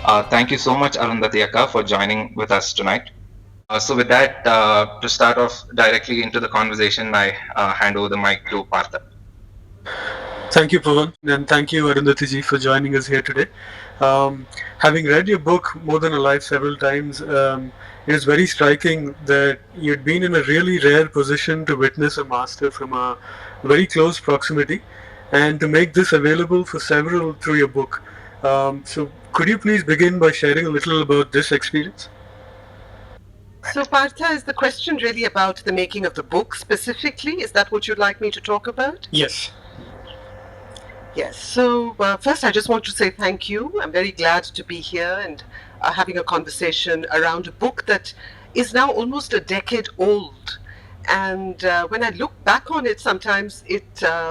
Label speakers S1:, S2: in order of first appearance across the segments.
S1: Thank you so much, Arundhathi Akka, for joining with us tonight. So with that, to start off directly into the conversation, I hand over the mic to Partha.
S2: Thank you, Pawan, and thank you, Arundhati ji, for joining us here today. Having read your book, More Than a Life, several times, it is very striking that you'd been in a really rare position to witness a master from a very close proximity and to make this available for several through your book. So, could you please begin by sharing a little about this experience?
S3: So, Partha, is the question really about the making of the book specifically? Is that what you'd like me to talk about?
S2: Yes.
S3: Yes. So, first, I just want to say thank you. I'm very glad to be here and having a conversation around a book that is now almost a decade old. And when I look back on it, sometimes it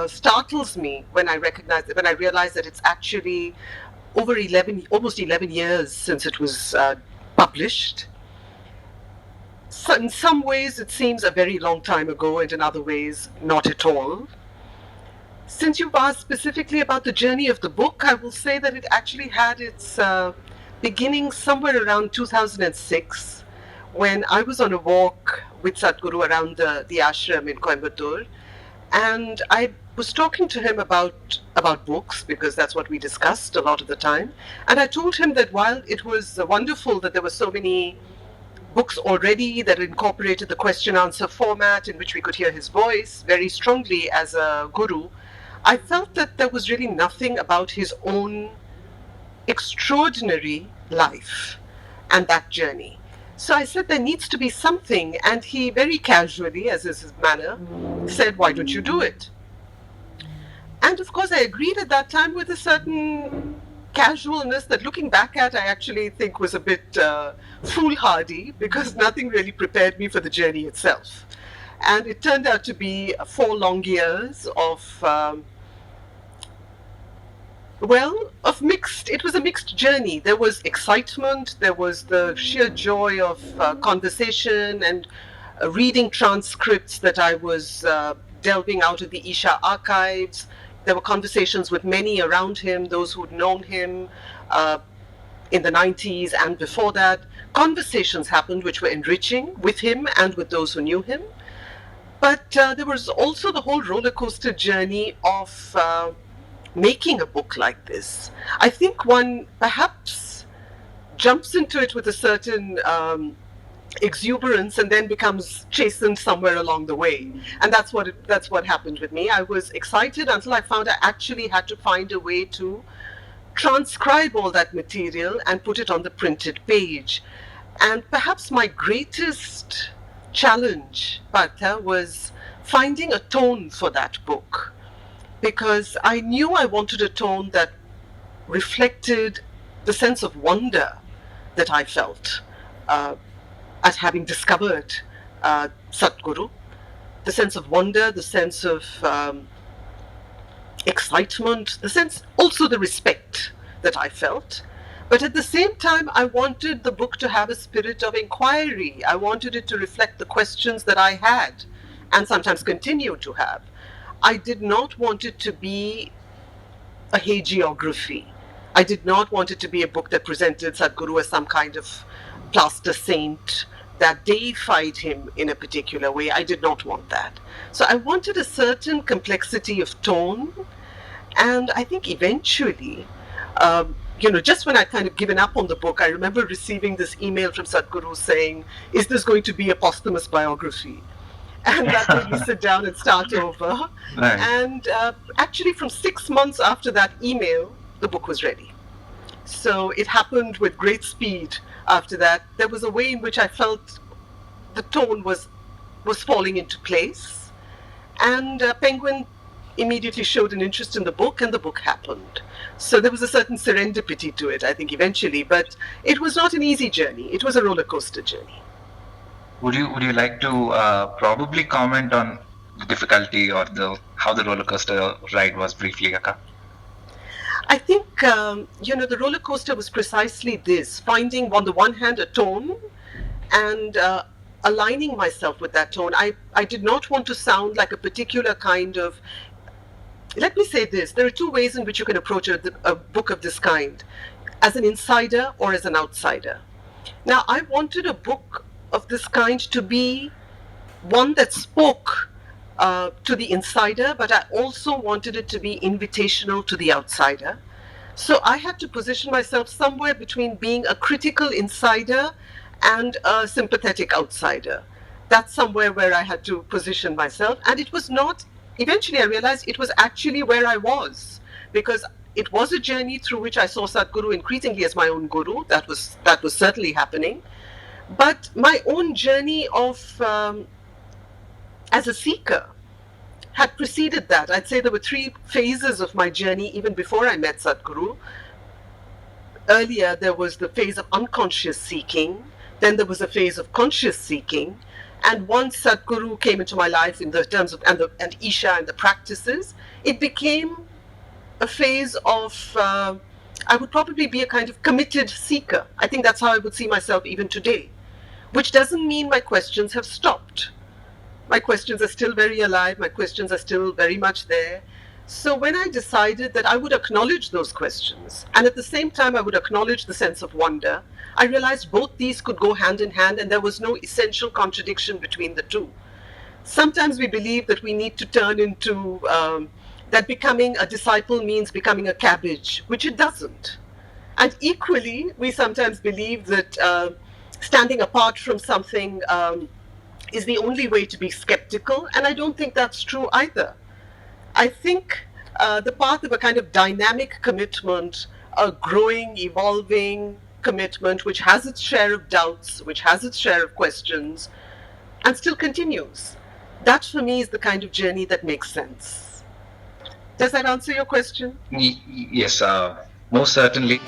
S3: startles me when I realize that it's actually over 11, almost 11 years since it was published. So in some ways, it seems a very long time ago, and in other ways, not at all. Since you've asked specifically about the journey of the book, I will say that it actually had its beginning somewhere around 2006, when I was on a walk with Sadhguru around the ashram in Coimbatore, and I was talking to him about books, because that's what we discussed a lot of the time. And I told him that while it was wonderful that there were so many books already that incorporated the question answer format in which we could hear his voice very strongly as a guru, I felt that there was really nothing about his own extraordinary life and that journey. So I said there needs to be something, and he very casually, as is his manner, said, "Why don't you do it?" And of course I agreed at that time with a certain casualness that, looking back at, I actually think was a bit foolhardy, because nothing really prepared me for the journey itself. And it turned out to be 4 long years of it was a mixed journey. There was excitement, there was the sheer joy of conversation and reading transcripts that I was delving out of the Isha archives. There were conversations with many around him, those who'd known him in the 90s and before that. Conversations happened which were enriching with him and with those who knew him. But there was also the whole roller coaster journey of making a book like this. I think one perhaps jumps into it with a certain exuberance and then becomes chastened somewhere along the way. And that's what happened with me. I was excited until I found I actually had to find a way to transcribe all that material and put it on the printed page. And perhaps my greatest challenge, Partha, was finding a tone for that book, because I knew I wanted a tone that reflected the sense of wonder that I felt at having discovered Sadhguru, the sense of wonder, the sense of excitement, also the respect that I felt. But at the same time, I wanted the book to have a spirit of inquiry. I wanted it to reflect the questions that I had and sometimes continue to have. I did not want it to be a hagiography. I did not want it to be a book that presented Sadhguru as some kind of plaster saint that deified him in a particular way. I did not want that. So I wanted a certain complexity of tone, and I think eventually, just when I kind of given up on the book, I remember receiving this email from Sadhguru saying, "Is this going to be a posthumous biography?" And that made me sit down and start over.
S1: Right.
S3: And actually, from 6 months after that email, the book was ready. So it happened with great speed after that. There was a way in which I felt the tone was falling into place. And Penguin immediately showed an interest in the book, and the book happened. So there was a certain serendipity to it, I think, eventually. But it was not an easy journey. It was a roller coaster journey.
S1: Would you like to probably comment on the difficulty or how the roller coaster ride was briefly, Akka?
S3: I think the roller coaster was precisely this: finding on the one hand a tone and aligning myself with that tone. I did not want to sound like a particular kind of. Let me say this: there are 2 ways in which you can approach a book of this kind. as an insider or as an outsider. Now, I wanted a book of this kind to be one that spoke to the insider, but I also wanted it to be invitational to the outsider. So I had to position myself somewhere between being a critical insider and a sympathetic outsider. That's somewhere where I had to position myself. And it was not, eventually I realized it was actually where I was, because it was a journey through which I saw Sadhguru increasingly as my own guru. That was certainly happening. But my own journey of as a seeker had preceded that. I'd say there were 3 phases of my journey even before I met Sadhguru. Earlier, there was the phase of unconscious seeking, then there was a phase of conscious seeking, and once Sadhguru came into my life in the terms of and Isha and the practices, it became a phase of I would probably be a kind of committed seeker. I think that's how I would see myself even today, which doesn't mean my questions have stopped. My questions are still very alive, my questions are still very much there. So when I decided that I would acknowledge those questions, and at the same time I would acknowledge the sense of wonder, I realized both these could go hand in hand and there was no essential contradiction between the two. Sometimes we believe that we need to turn into, that becoming a disciple means becoming a cabbage, which it doesn't. And equally, we sometimes believe that standing apart from something is the only way to be skeptical, and I don't think that's true either. I think the path of a kind of dynamic commitment, a growing, evolving commitment, which has its share of doubts, which has its share of questions, and still continues. That for me is the kind of journey that makes sense. Does that answer your question?
S1: Yes, most certainly.